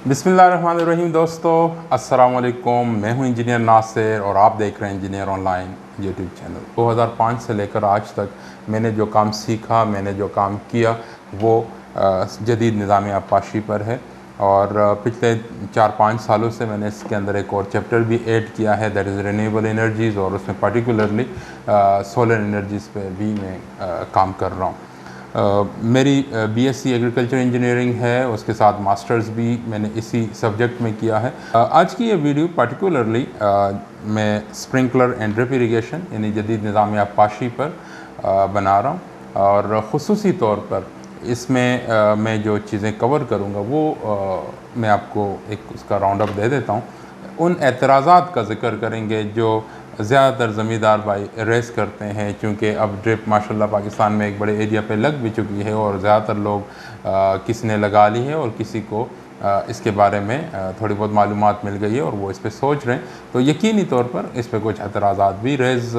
बिस्मिल्लाहिर्रहमानिर्रहीम दोस्तों, अस्सलाम वालेकुम। मैं हूं इंजीनियर नासिर और आप देख रहे हैं इंजीनियर ऑनलाइन यूट्यूब चैनल। 2005 से लेकर आज तक मैंने जो काम सीखा, मैंने जो काम किया वो जदीद निज़ाम आबपाशी पर है। और पिछले 4-5 सालों से मैंने इसके अंदर एक और चैप्टर भी ऐड किया है, दैट इज़ रिन्यूएबल एनर्जीज़, और उसमें पर्टिकुलरली सोलर एनर्जीज़ पे भी मैं काम कर रहा हूँ। मेरी बीएससी एग्रीकल्चर इंजीनियरिंग है, उसके साथ मास्टर्स भी मैंने इसी सब्जेक्ट में किया है। आज की ये वीडियो पर्टिकुलरली मैं स्प्रिंकलर एंड ड्रिप इरिगेशन यानी जदीद निज़ाम आबपाशी पर बना रहा हूँ। और ख़ुसूसी तौर पर इसमें मैं जो चीज़ें कवर करूँगा वो मैं आपको एक उसका राउंड अप दे देता हूँ। उन एतराज़ात का ज़िक्र करेंगे जो ज़्यादातर ज़मींदार भाई रेस करते हैं, क्योंकि अब ड्रिप माशाल्लाह पाकिस्तान में एक बड़े एरिया पे लग भी चुकी है और ज़्यादातर लोग किसी ने लगा ली है और किसी को इसके बारे में थोड़ी बहुत मालूमात मिल गई है और वो इस पर सोच रहे हैं। तो यकीनी तौर पर इस पर कुछ एतराज़ात भी रेज़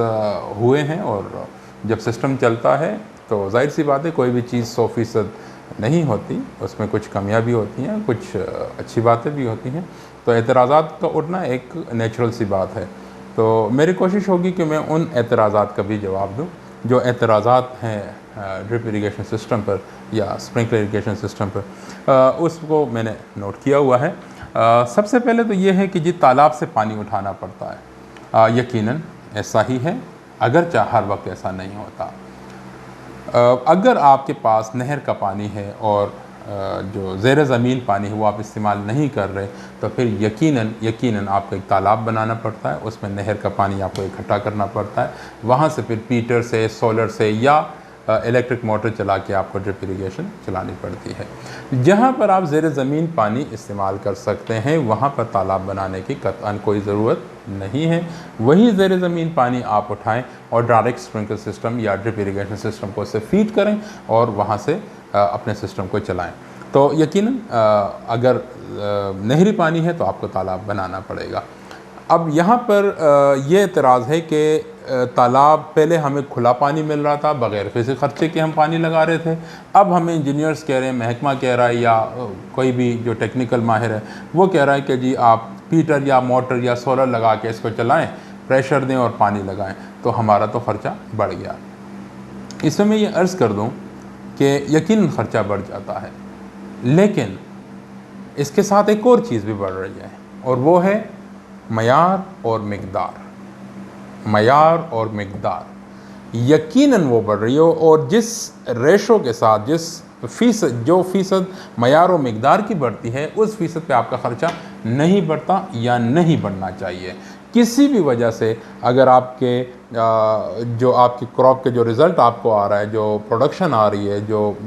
हुए हैं। और जब सिस्टम चलता है तो जाहिर सी बात है कोई भी चीज़ 100% नहीं होती, उसमें कुछ कमियां भी होती हैं, कुछ अच्छी बातें भी होती हैं। तो एतराज़ात का उठना एक नेचुरल सी बात है। तो मेरी कोशिश होगी कि मैं उन एतराज़ात का भी जवाब दूं जो एतराज़ात हैं ड्रिप इरिगेशन सिस्टम पर या स्प्रिंकलर इरिगेशन सिस्टम पर। उसको मैंने नोट किया हुआ है। सबसे पहले तो ये है कि जी तालाब से पानी उठाना पड़ता है। यकीनन ऐसा ही है, अगरचे हर वक्त ऐसा नहीं होता। अगर आपके पास नहर का पानी है और जो ज़ेर ज़मीन पानी है वो आप इस्तेमाल नहीं कर रहे, तो फिर यकीनन आपको एक तालाब बनाना पड़ता है, उसमें नहर का पानी आपको इकट्ठा करना पड़ता है। वहाँ से फिर पीटर से, सोलर से या इलेक्ट्रिक मोटर चला के आपको ड्रिप इरिगेशन चलानी पड़ती है। जहाँ पर आप ज़ेर ज़मीन पानी इस्तेमाल कर सकते हैं वहाँ पर तालाब बनाने की कतई कोई ज़रूरत नहीं है। वही ज़ेर ज़मीन पानी आप उठाएं और डायरेक्ट स्प्रिंकलर सिस्टम या ड्रिप इरिगेशन सिस्टम को उससे फीड करें और वहाँ से अपने सिस्टम को चलाएं। तो यकीनन अगर नहरी पानी है तो आपको तालाब बनाना पड़ेगा। अब यहाँ पर यह एतराज़ है कि तालाब पहले हमें खुला पानी मिल रहा था, बग़ैर किसी ख़र्चे के हम पानी लगा रहे थे। अब हमें इंजीनियर्स कह रहे हैं, महकमा कह रहा है या कोई भी जो टेक्निकल माहिर है वो कह रहा है कि जी आप पीटर या मोटर या सोलर लगा के इसको चलाएं, प्रेशर दें और पानी लगाएं, तो हमारा तो ख़र्चा बढ़ गया। इसमें मैं ये अर्ज़ कर दूँ कि यकीनन ख़र्चा बढ़ जाता है, लेकिन इसके साथ एक और चीज़ भी बढ़ रही है और वो है मयार और मिक़दार। मयार और मिक़दार यकीनन वो बढ़ रही हो, और जिस रेशो के साथ जो फ़ीसद मयार और मिक़दार की बढ़ती है उस फ़ीसद पे आपका ख़र्चा नहीं बढ़ता या नहीं बढ़ना चाहिए। किसी भी वजह से अगर आपके जो आपकी क्रॉप के जो रिज़ल्ट आपको आ रहा है, जो प्रोडक्शन आ रही है, जो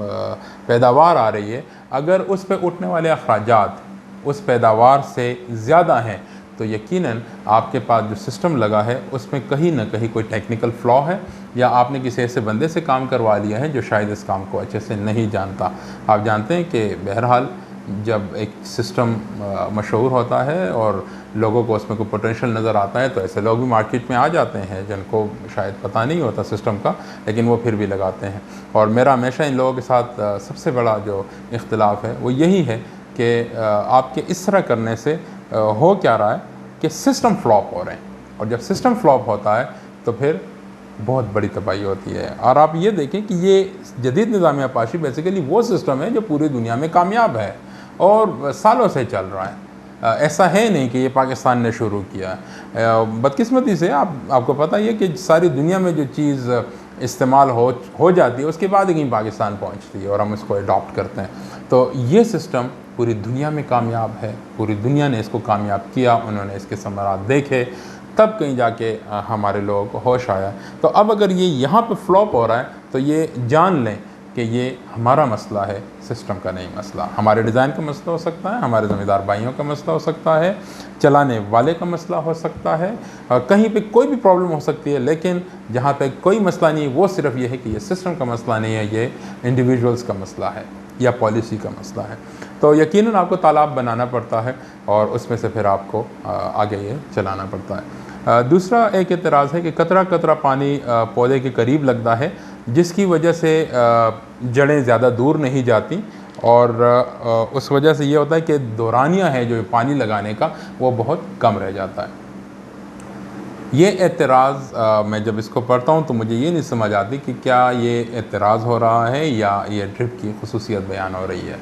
पैदावार आ रही है, अगर उस पे उठने वाले अखराजात उस पैदावार से ज़्यादा हैं तो यकीनन आपके पास जो सिस्टम लगा है उसमें कहीं ना कहीं कोई टेक्निकल फ्लॉ है या आपने किसी ऐसे बंदे से काम करवा लिया है जो शायद इस काम को अच्छे से नहीं जानता। आप जानते हैं कि बहरहाल जब एक सिस्टम मशहूर होता है और लोगों को उसमें कोई पोटेंशियल नज़र आता है तो ऐसे लोग भी मार्केट में आ जाते हैं जिनको शायद पता नहीं होता सिस्टम का, लेकिन वो फिर भी लगाते हैं। और मेरा हमेशा इन लोगों के साथ सबसे बड़ा जो इख्तिलाफ है वो यही है कि आपके इस तरह करने से हो क्या रहा है कि सिस्टम फ्लॉप हो रहे हैं, और जब सिस्टम फ्लॉप होता है तो फिर बहुत बड़ी तबाही होती है। और आप ये देखें कि ये जदीद निज़ाम आबपाशी बेसिकली वो सिस्टम है जो पूरी दुनिया में कामयाब है और सालों से चल रहा है। ऐसा है नहीं कि ये पाकिस्तान ने शुरू किया। बदकिस्मती से आपको पता ही है कि सारी दुनिया में जो चीज़ इस्तेमाल हो जाती है उसके बाद ही पाकिस्तान पहुंचती है और हम इसको अडॉप्ट करते हैं। तो ये सिस्टम पूरी दुनिया में कामयाब है, पूरी दुनिया ने इसको कामयाब किया, उन्होंने इसके समरात देखे, तब कहीं जाके हमारे लोगों को होश आया। तो अब अगर ये यहाँ पे फ्लॉप हो रहा है तो ये जान लें कि ये हमारा मसला है, सिस्टम का नहीं मसला। हमारे डिज़ाइन का मसला हो सकता है, हमारे ज़मींदार भाइयों का मसला हो सकता है, चलाने वाले का मसला हो सकता है, कहीं पे कोई भी प्रॉब्लम हो सकती है, लेकिन जहाँ पे कोई मसला नहीं है वो सिर्फ ये है कि ये सिस्टम का मसला नहीं है, ये इंडिविजुअल्स का मसला है या पॉलिसी का मसला है। तो यकीनन आपको तालाब बनाना पड़ता है और उसमें से फिर आपको आगे ये चलाना पड़ता है। दूसरा एक एतराज़ है कि कतरा कतरा पानी पौधे के करीब लगता है, जिसकी वजह से जड़ें ज़्यादा दूर नहीं जाती और उस वजह से ये होता है कि दौरानिया है जो पानी लगाने का वो बहुत कम रह जाता है। ये एतराज़ मैं जब इसको पढ़ता हूँ तो मुझे ये नहीं समझ आती कि क्या ये एतराज़ हो रहा है या ये ड्रिप की खुसूसियत बयान हो रही है।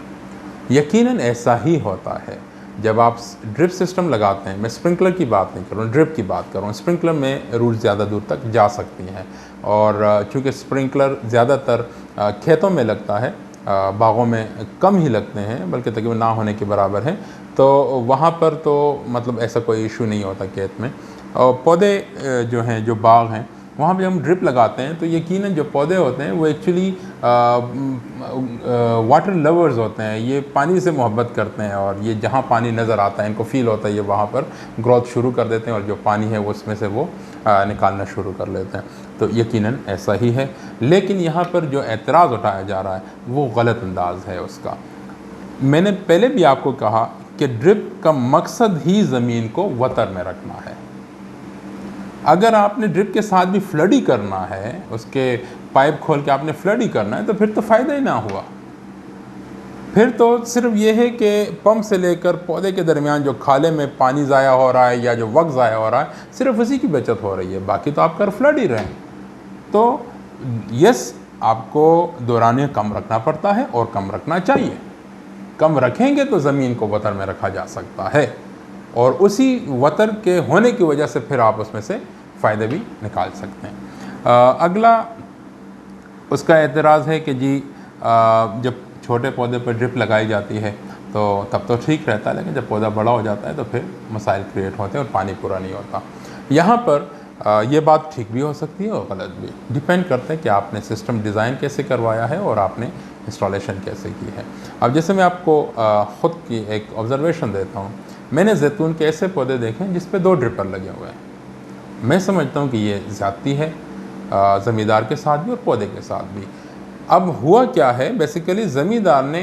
यकीनन ऐसा ही होता है। जब आप ड्रिप सिस्टम लगाते हैं, मैं स्प्रिंकलर की बात नहीं कर रहा हूँ, ड्रिप की बात कर रहा हूँ। स्प्रिंकलर में रूट्स ज़्यादा दूर तक जा सकती हैं और चूँकि स्प्रिंकलर ज़्यादातर खेतों में लगता है, बागों में कम ही लगते हैं, बल्कि तकरीबन ना होने के बराबर हैं, तो वहाँ पर तो मतलब ऐसा कोई इशू नहीं होता खेत में। और पौधे जो हैं, जो बाग हैं, वहाँ पे हम ड्रिप लगाते हैं तो यकीनन जो पौधे होते हैं वो एक्चुअली वाटर लवर्स होते हैं। ये पानी से मोहब्बत करते हैं और ये जहाँ पानी नज़र आता है इनको फ़ील होता है, ये वहाँ पर ग्रोथ शुरू कर देते हैं और जो पानी है वो उसमें से वो निकालना शुरू कर लेते हैं। तो यकीनन ऐसा ही है, लेकिन यहाँ पर जो एतराज़ उठाया जा रहा है वो गलत अंदाज़ है उसका। मैंने पहले भी आपको कहा कि ड्रिप का मकसद ही ज़मीन को वतर में रखना है। अगर आपने ड्रिप के साथ भी फ्लड ही करना है, उसके पाइप खोल के आपने फ्लड ही करना है, तो फिर तो फ़ायदा ही ना हुआ। फिर तो सिर्फ ये है कि पंप से लेकर पौधे के दरमियान जो खाले में पानी ज़ाया हो रहा है या जो वक्त ज़ाया हो रहा है, सिर्फ उसी की बचत हो रही है, बाकी तो आप कर फ्लड ही रहे हैं। तो यस, आपको दौरानिया कम रखना पड़ता है और कम रखना चाहिए। कम रखेंगे तो ज़मीन को वतर में रखा जा सकता है और उसी वतर के होने की वजह से फिर आप उसमें से फ़ायदे भी निकाल सकते हैं। अगला उसका एतराज़ है कि जी जब छोटे पौधे पर ड्रिप लगाई जाती है तो तब तो ठीक रहता है, लेकिन जब पौधा बड़ा हो जाता है तो फिर मसाइल क्रिएट होते हैं और पानी पूरा नहीं होता। यहाँ पर ये बात ठीक भी हो सकती है और गलत भी, डिपेंड करता है कि आपने सिस्टम डिज़ाइन कैसे करवाया है और आपने इंस्टॉलेशन कैसे की है। अब जैसे मैं आपको ख़ुद की एक ऑब्ज़र्वेशन देता हूँ, मैंने जैतून के ऐसे पौधे देखे हैं जिस पे 2 ड्रिपर लगे हुए हैं। मैं समझता हूँ कि ये ज़्यादती है ज़मींदार के साथ भी और पौधे के साथ भी। अब हुआ क्या है, बेसिकली ज़मींदार ने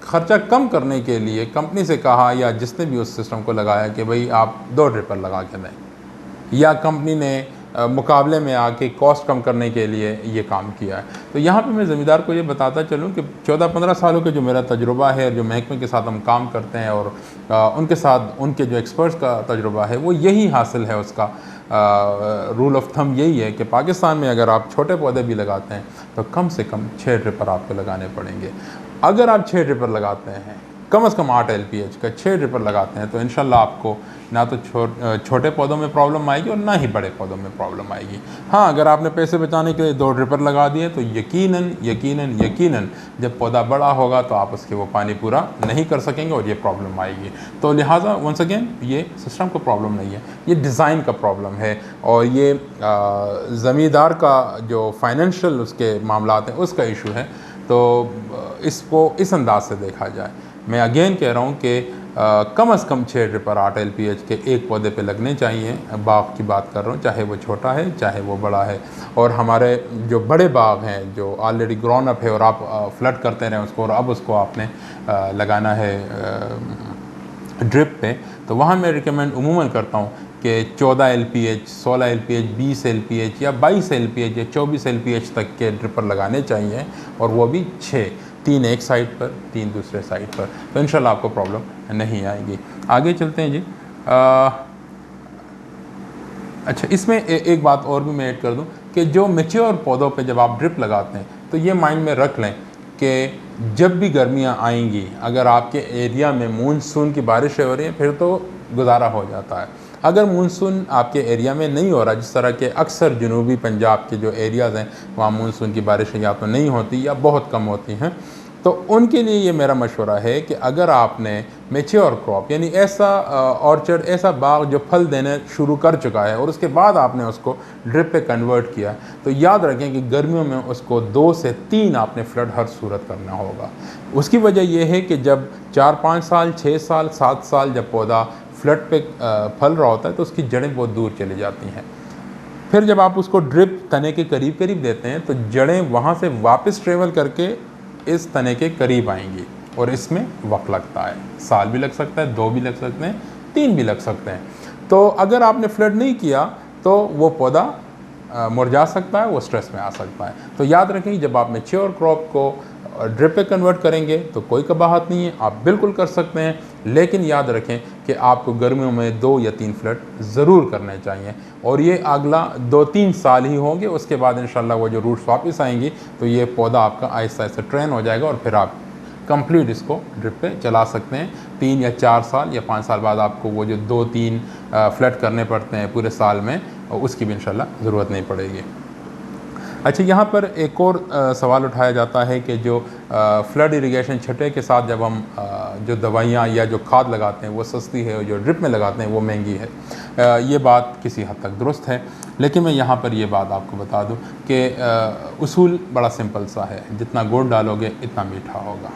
ख़र्चा कम करने के लिए कंपनी से कहा, या जिसने भी उस सिस्टम को लगाया, कि भाई आप 2 ड्रिपर लगा के दें, या कंपनी ने मुकाबले में आके कॉस्ट कम करने के लिए ये काम किया है। तो यहाँ पे मैं ज़मींदार को ये बताता चलूँ कि 14-15 सालों के जो मेरा तजुर्बा है, जो महकमे के साथ हम काम करते हैं और उनके साथ उनके जो एक्सपर्ट्स का तजुर्बा है, वो यही हासिल है। उसका रूल ऑफ थंब यही है कि पाकिस्तान में अगर आप छोटे पौधे भी लगाते हैं तो कम से कम 6 ड्रिपर आपको लगाने पड़ेंगे। अगर आप 6 ड्रिपर लगाते हैं, कम से कम 8 LPH का 6 ड्रिपर लगाते हैं, तो इंशाल्लाह आपको ना तो छोटे पौधों में प्रॉब्लम आएगी और ना ही बड़े पौधों में प्रॉब्लम आएगी। हाँ, अगर आपने पैसे बचाने के लिए 2 ड्रिपर लगा दिए तो यकीनन यकीनन यकीनन जब पौधा बड़ा होगा तो आप उसके वो पानी पूरा नहीं कर सकेंगे और ये प्रॉब्लम आएगी। तो लिहाजा वंस अगेन ये सिस्टम का प्रॉब्लम नहीं है, ये डिज़ाइन का प्रॉब्लम है और ये ज़मींदार का जो फाइनेंशियल उसके मामलात हैं उसका इशू है। तो इसको इस अंदाज से देखा जाए। मैं अगेन कह रहा हूँ कि कम से कम 6 ड्रिपर 8 LPH के एक पौधे पे लगने चाहिए। बाग की बात कर रहा हूँ, चाहे वो छोटा है चाहे वो बड़ा है। और हमारे जो बड़े बाग हैं जो ऑलरेडी ग्रोन अप है और आप फ्लड करते रहें उसको और अब उसको आपने लगाना है ड्रिप पे, तो वहाँ मैं रिकमेंड उमूमन करता हूँ कि 14 LPH, 16 LPH, 20 LPH या 22 LPH या 24 LPH तक के ड्रिपर लगाने चाहिए, और वो भी 6, 3 एक साइड पर, 3 दूसरे साइड पर, तो इंशाल्लाह आपको प्रॉब्लम नहीं आएगी। आगे चलते हैं जी। अच्छा, इसमें एक बात और भी मैं ऐड कर दूं कि जो मैच्योर पौधों पे जब आप ड्रिप लगाते हैं तो ये माइंड में रख लें कि जब भी गर्मियां आएंगी, अगर आपके एरिया में मानसून की बारिशें हो रही हैं फिर तो गुजारा हो जाता है। अगर मानसून आपके एरिया में नहीं हो रहा, जिस तरह के अक्सर जनूबी पंजाब के जो एरियाज़ हैं वहाँ मानसून की बारिशें या तो नहीं होती या बहुत कम होती हैं, तो उनके लिए ये मेरा मशवरा है कि अगर आपने मैच्योर क्रॉप यानी ऐसा ऑर्चर्ड, ऐसा बाग जो फल देने शुरू कर चुका है और उसके बाद आपने उसको ड्रिप पे कन्वर्ट किया, तो याद रखें कि गर्मियों में उसको 2 से 3 आपने फ्लड हर सूरत करना होगा। उसकी वजह यह है कि जब 4-5 साल, 6 साल, 7 साल जब पौधा फ्लड पे फल रहा होता है तो उसकी जड़ें बहुत दूर चली जाती हैं। फिर जब आप उसको ड्रिप तने के करीब करीब देते हैं तो जड़ें वहाँ से वापस ट्रेवल करके इस तने के करीब आएंगी और इसमें वक्त लगता है, साल भी लग सकता है, 2 भी लग सकते हैं, 3 भी लग सकते हैं। तो अगर आपने फ्लड नहीं किया तो वो पौधा मुरझा सकता है, वो स्ट्रेस में आ सकता है। तो याद रखें, जब आप मैच्योर क्रॉप को ड्रिप पे कन्वर्ट करेंगे तो कोई कबाहत नहीं है, आप बिल्कुल कर सकते हैं। लेकिन याद रखें कि आपको गर्मियों में 2 या 3 फ्लड ज़रूर करने चाहिए, और ये अगला 2-3 साल ही होंगे। उसके बाद इंशाल्लाह वो जो रूट्स वापस आएंगी तो ये पौधा आपका आहिस्ता आहिस्ता ट्रेन हो जाएगा, और फिर आप कंप्लीट इसको ड्रिप पे चला सकते हैं। 3 या 4 साल या 5 साल बाद आपको वो जो 2-3 फ्लड करने पड़ते हैं पूरे साल में, उसकी भी इंशाल्लाह ज़रूरत नहीं पड़ेगी। अच्छा, यहाँ पर एक और सवाल उठाया जाता है कि जो फ्लड इरिगेशन छटे के साथ जब हम जो दवाइयाँ या जो खाद लगाते हैं वो सस्ती है, और जो ड्रिप में लगाते हैं वो महंगी है। ये बात किसी हद तक दुरुस्त है, लेकिन मैं यहाँ पर ये बात आपको बता दूँ कि उसूल बड़ा सिंपल सा है, जितना गुड़ डालोगे इतना मीठा होगा।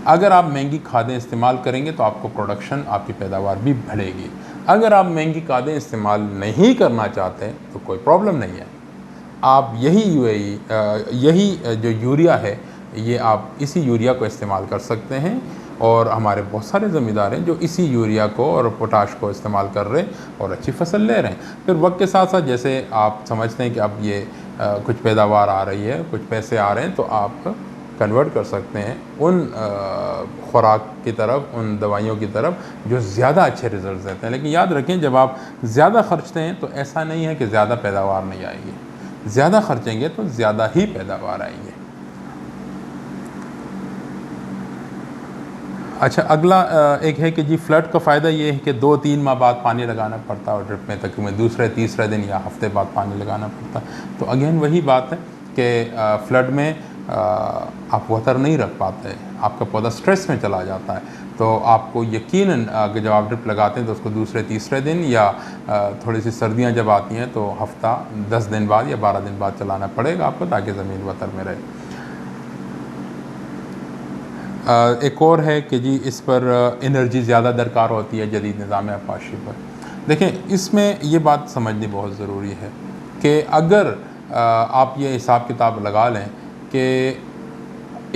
अगर आप महंगी खादें इस्तेमाल करेंगे तो आपको प्रोडक्शन, आपकी पैदावार भी बढ़ेगी। अगर आप महंगी खादें इस्तेमाल नहीं करना चाहते तो कोई प्रॉब्लम नहीं है, आप यही जो यूरिया है, ये आप इसी यूरिया को इस्तेमाल कर सकते हैं। और हमारे बहुत सारे ज़मींदार हैं जो इसी यूरिया को और पोटाश को इस्तेमाल कर रहे हैं और अच्छी फसल ले रहे हैं। फिर वक्त के साथ साथ जैसे आप समझते हैं कि अब ये कुछ पैदावार आ रही है, कुछ पैसे आ रहे हैं, तो आप कन्वर्ट कर सकते हैं उन खुराक की तरफ, उन दवाइयों की तरफ जो ज़्यादा अच्छे रिज़ल्ट देते हैं। लेकिन याद रखें, जब आप ज़्यादा खर्चते हैं तो ऐसा नहीं है कि ज़्यादा पैदावार नहीं आएगी, ज़्यादा खर्चेंगे तो ज़्यादा ही पैदावार आएंगे। अच्छा, अगला एक है कि जी फ्लड का फ़ायदा ये है कि 2-3 माह बाद पानी लगाना पड़ता है, और ड्रिप में तकरीबन दूसरे तीसरे दिन या हफ्ते बाद पानी लगाना पड़ता है। तो अगेन वही बात है कि फ्लड में आप वाटर नहीं रख पाते, आपका पौधा स्ट्रेस में चला जाता है। तो आपको यकीनन जब आप ड्रिप लगाते हैं तो उसको दूसरे तीसरे दिन या थोड़ी सी सर्दियां जब आती हैं तो हफ्ता 10 दिन बाद या 12 दिन बाद चलाना पड़ेगा आपको, ताकि ज़मीन वाटर में रहे। एक और है कि जी इस पर एनर्जी ज़्यादा दरकार होती है जदीद निज़ाम आपाशी पर। देखें, इसमें ये बात समझनी बहुत ज़रूरी है कि अगर आप ये हिसाब किताब लगा लें कि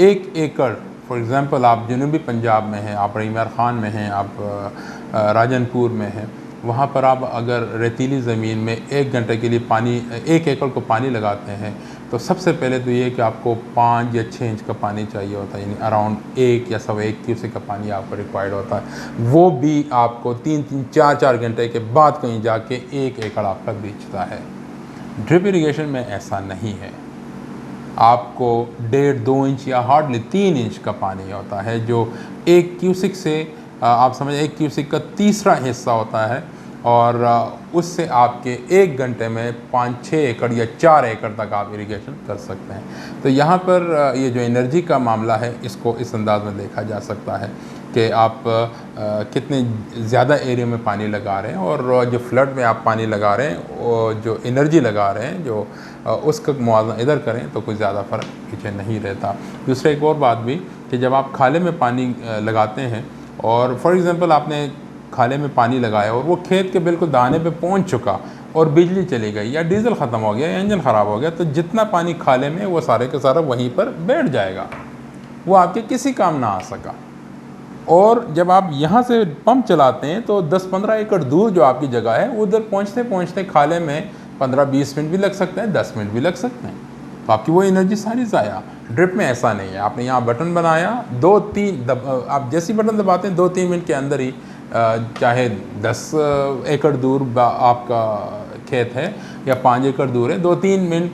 1 एकड़, फॉर एग्ज़ाम्पल आप जनूबी पंजाब में हैं, आप रहीमार ख़ान में हैं, आप राजनपुर में हैं, वहाँ पर आप अगर रेतीली ज़मीन में 1 घंटे के लिए पानी, 1 एकड़ को पानी लगाते हैं, तो सबसे पहले तो ये कि आपको 5 या 6 इंच का पानी चाहिए होता है, यानी अराउंड 1 या 1.25 क्यूसेक का पानी आपको रिक्वायर्ड होता है। वो भी आपको 3-3, 4-4 घंटे के बाद कहीं जाके 1 एकड़ आपका बीचता है। ड्रिप इरिगेशन में ऐसा नहीं है, आपको 1.5-2 इंच या हार्डली 3 इंच का पानी होता है, जो 1 क्यूसेक से आप समझ 1 क्यूसेक का तीसरा हिस्सा होता है, और उससे आपके 1 घंटे में 5-6 एकड़ या 4 एकड़ तक आप इरिगेशन कर सकते हैं। तो यहाँ पर ये जो एनर्जी का मामला है, इसको इस अंदाज में देखा जा सकता है कि आप कितने ज़्यादा एरिया में पानी लगा रहे हैं, और जो फ्लड में आप पानी लगा रहे हैं, और जो एनर्जी लगा रहे हैं, जो उसका मुआवजा इधर करें तो कोई ज़्यादा फ़र्क पीछे नहीं रहता। दूसरा एक और बात भी कि जब आप खाले में पानी लगाते हैं, और फॉर एग्ज़ाम्पल आपने खाले में पानी लगाया और वो खेत के बिल्कुल दाने पे पहुंच चुका और बिजली चली गई या डीज़ल ख़त्म हो गया या इंजन ख़राब हो गया, तो जितना पानी खाले में वो सारे के सारा वहीं पर बैठ जाएगा, वो आपके किसी काम ना आ सका। और जब आप यहाँ से पंप चलाते हैं तो 10-15 एकड़ दूर जो आपकी जगह है, उधर पहुँचते पहुँचते खाले में 15-20 मिनट भी लग सकते हैं, 10 मिनट भी लग सकते हैं, तो आपकी वो एनर्जी सारी ज़ाया। ड्रिप में ऐसा नहीं है, आपने यहाँ बटन बनाया, 2-3 आप जैसी बटन दबाते हैं 2-3 मिनट के अंदर ही, चाहे 10 एकड़ दूर आपका खेत है या 5 एकड़ दूर है, 2-3 मिनट,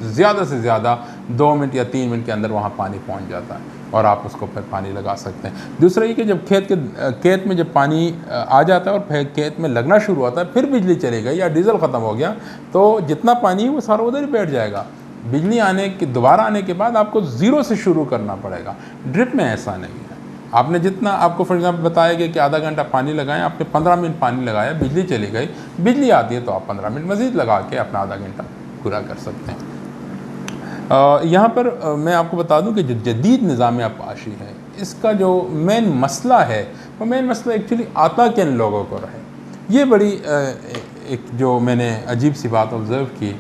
ज़्यादा से ज़्यादा 2 मिनट या 3 मिनट के अंदर वहाँ पानी पहुँच जाता है, और आप उसको फिर पानी लगा सकते हैं। दूसरा ये कि जब खेत में जब पानी आ जाता है और फिर खेत में लगना शुरू होता है, फिर बिजली चली गई या डीज़ल ख़त्म हो गया, तो जितना पानी है वो सारा उधर ही बैठ जाएगा। बिजली दोबारा आने के बाद आपको ज़ीरो से शुरू करना पड़ेगा। ड्रिप में ऐसा नहीं है, आपने जितना, आपको फॉर एग्जाम्पल बताया गया कि आधा घंटा पानी लगाएं, आपने 15 मिनट पानी लगाया, बिजली चली गई, बिजली आती है तो आप 15 मिनट मज़ीद लगा के अपना आधा घंटा पूरा कर सकते हैं। यहाँ पर मैं आपको बता दूं कि जो जदीद निज़ाम आपाशी है, इसका जो मेन मसला है, वो मेन मसला एक्चुअली आता किन लोगों को रहे। ये बड़ी एक जो मैंने अजीब सी बात ऑब्ज़र्व की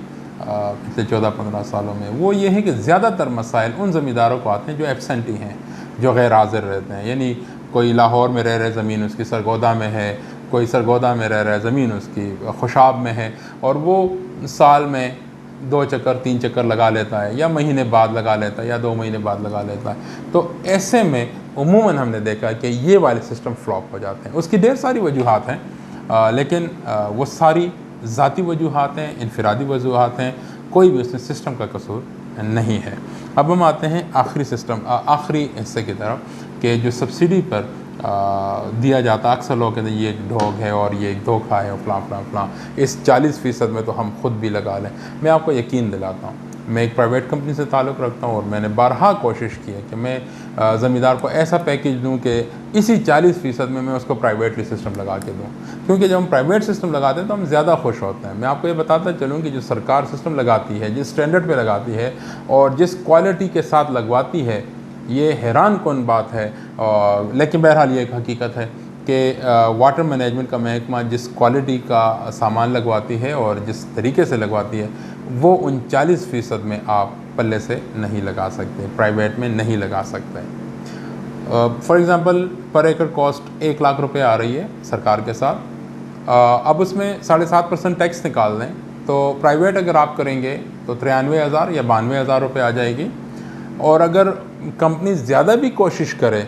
पिछले 14-15 सालों में, वो ये है कि ज़्यादातर मसाइल उन ज़मींदारों को आते हैं जो एब्सेंटी हैं, जो गैर हाज़िर रहते हैं। यानी कोई लाहौर में रह रहे ज़मीन उसकी सरगोदा में है, कोई सरगोदा में रह रहा है, ज़मीन उसकी खुशाब में है और वो साल में 2 चक्कर 3 चक्कर लगा लेता है, या महीने बाद लगा लेता है, या 2 महीने बाद लगा लेता है, तो ऐसे में उमूमन हमने देखा कि ये वाले सिस्टम फ्लॉप हो जाते हैं। उसकी ढेर सारी वजूहात हैं, लेकिन वो सारी ज़ाती वजूहात हैं, इनफरादी वजूहात हैं, कोई भी उसमें सिस्टम का कसूर नहीं है। अब हम आते हैं आखिरी हिस्से की तरफ, कि जो सब्सिडी पर दिया जाता, अक्सर लोग कहते हैं ये एक ढोंग है और ये एक धोखा है और फलां, इस 40% में तो हम खुद भी लगा लें। मैं आपको यकीन दिलाता हूँ, मैं एक प्राइवेट कंपनी से ताल्लुक़ रखता हूँ और मैंने बारहा कोशिश की है कि मैं ज़मींदार को ऐसा पैकेज दूँ कि इसी 40% में मैं उसको प्राइवेटली सिस्टम लगा के दूँ, क्योंकि जब हम प्राइवेट सिस्टम लगाते हैं तो हम ज़्यादा खुश होते हैं। मैं आपको ये बताता चलूँ कि जो सरकार सिस्टम लगाती है, जिस स्टैंडर्ड पे लगाती है और जिस क्वालिटी के साथ लगवाती है, ये हैरान कौन बात है। लेकिन बहरहाल ये एक हकीकत है कि वाटर मैनेजमेंट का महकमा जिस क्वालिटी का सामान लगवाती है और जिस तरीके से लगवाती है, वो उन 40% में आप पल्ले से नहीं लगा सकते, प्राइवेट में नहीं लगा सकते। फॉर एग्ज़ाम्पल पर एकड़ कॉस्ट 1 लाख रुपए आ रही है सरकार के साथ। अब उसमें 7.5% टैक्स निकाल दें तो प्राइवेट अगर आप करेंगे तो 93,000 या 92,000 रुपये आ जाएगी। और अगर कंपनी ज़्यादा भी कोशिश करे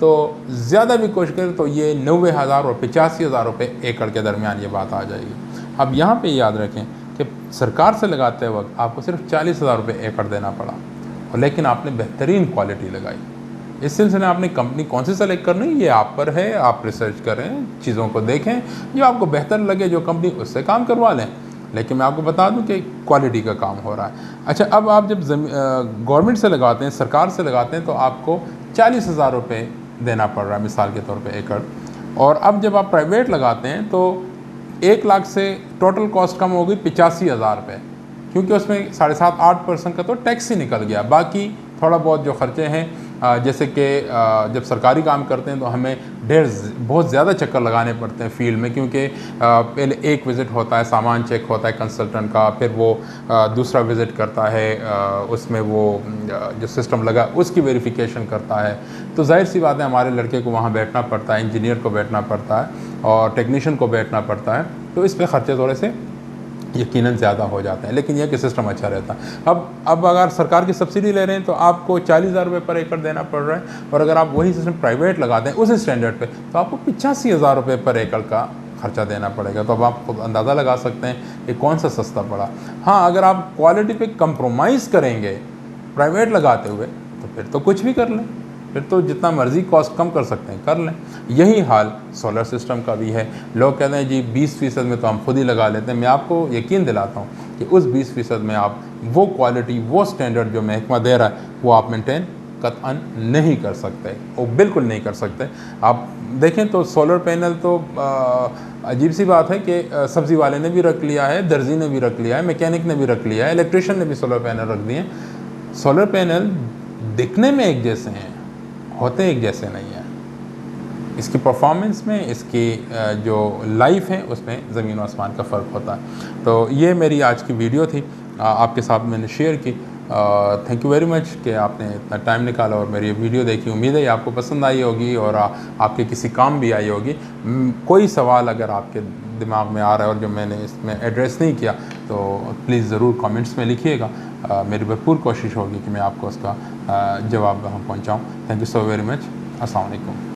तो ये 90,000 और 85,000 रुपये एकड़ के दरमियान ये बात आ जाएगी। अब यहाँ पे याद रखें कि सरकार से लगाते वक्त आपको सिर्फ 40,000 रुपये एकड़ देना पड़ा, और लेकिन आपने बेहतरीन क्वालिटी लगाई। इस सिलसिले में आपने कंपनी कौन सी सेलेक्ट करनी ये आप पर है, आप रिसर्च करें, चीज़ों को देखें, जो आपको बेहतर लगे जो कंपनी, उससे काम करवा लें। लेकिन मैं आपको बता दूं कि क्वालिटी का काम हो रहा है। अच्छा, अब आप जब गवर्नमेंट से लगाते हैं, सरकार से लगाते हैं, तो आपको 40,000 रुपये देना पड़ रहा है मिसाल के तौर पे एकड़। और अब जब आप प्राइवेट लगाते हैं तो 1 लाख से टोटल कॉस्ट कम हो गई 85,000 रुपये, क्योंकि उसमें 7.5-8% का तो टैक्स ही निकल गया। बाकी थोड़ा बहुत जो ख़र्चे हैं, जैसे कि जब सरकारी काम करते हैं तो हमें बहुत ज़्यादा चक्कर लगाने पड़ते हैं फील्ड में, क्योंकि पहले एक विज़िट होता है, सामान चेक होता है कंसल्टेंट का, फिर वो दूसरा विज़िट करता है, उसमें वो जो सिस्टम लगा उसकी वेरिफिकेशन करता है। तो जाहिर सी बात है हमारे लड़के को वहाँ बैठना पड़ता है, इंजीनियर को बैठना पड़ता है और टेक्नीशियन को बैठना पड़ता है, तो इस पर ख़र्चे थोड़े से यकीनन ज़्यादा हो जाते हैं। लेकिन यह कि सिस्टम अच्छा रहता है। अब अगर सरकार की सब्सिडी ले रहे हैं तो आपको 40,000 रुपये पर एकड़ देना पड़ रहा है, और अगर आप वही सिस्टम प्राइवेट लगाते हैं उस स्टैंडर्ड पे तो आपको 85,000 रुपये पर एकड़ का खर्चा देना पड़ेगा। तो अब आप खुद अंदाज़ा लगा सकते हैं कि कौन सा सस्ता पड़ा। हाँ, अगर आप क्वालिटी पे कंप्रोमाइज़ करेंगे प्राइवेट लगाते हुए तो फिर तो कुछ भी कर लें, फिर तो जितना मर्ज़ी कॉस्ट कम कर सकते हैं कर लें। यही हाल सोलर सिस्टम का भी है। लोग कहते हैं जी 20% में तो हम खुद ही लगा लेते हैं। मैं आपको यकीन दिलाता हूँ कि उस 20% में आप वो क्वालिटी, वो स्टैंडर्ड जो महकमा दे रहा है वो आप मेंटेन कतअन नहीं कर सकते, वो बिल्कुल नहीं कर सकते। आप देखें तो सोलर पैनल तो अजीब सी बात है कि सब्ज़ी वाले ने भी रख लिया है, दर्जी ने भी रख लिया है, मैकेनिक ने भी रख लिया है, इलेक्ट्रिशियन ने भी सोलर पैनल रख दिए। सोलर पैनल दिखने में एक जैसे हैं, होते एक जैसे नहीं है। इसकी परफॉर्मेंस में, इसकी जो लाइफ है उसमें ज़मीन और आसमान का फ़र्क होता है। तो ये मेरी आज की वीडियो थी, आपके साथ मैंने शेयर की। थैंक यू वेरी मच कि आपने इतना टाइम निकाला और मेरी ये वीडियो देखी। उम्मीद है आपको पसंद आई होगी और आपके किसी काम भी आई होगी। कोई सवाल अगर आपके दिमाग में आ रहा है और जो मैंने इसमें एड्रेस नहीं किया तो प्लीज़ ज़रूर कमेंट्स में लिखिएगा। मेरी भरपूर कोशिश होगी कि मैं आपको उसका जवाब वहाँ पहुँचाऊँ। Thank you so very much. अस्सलाम वालेकुम।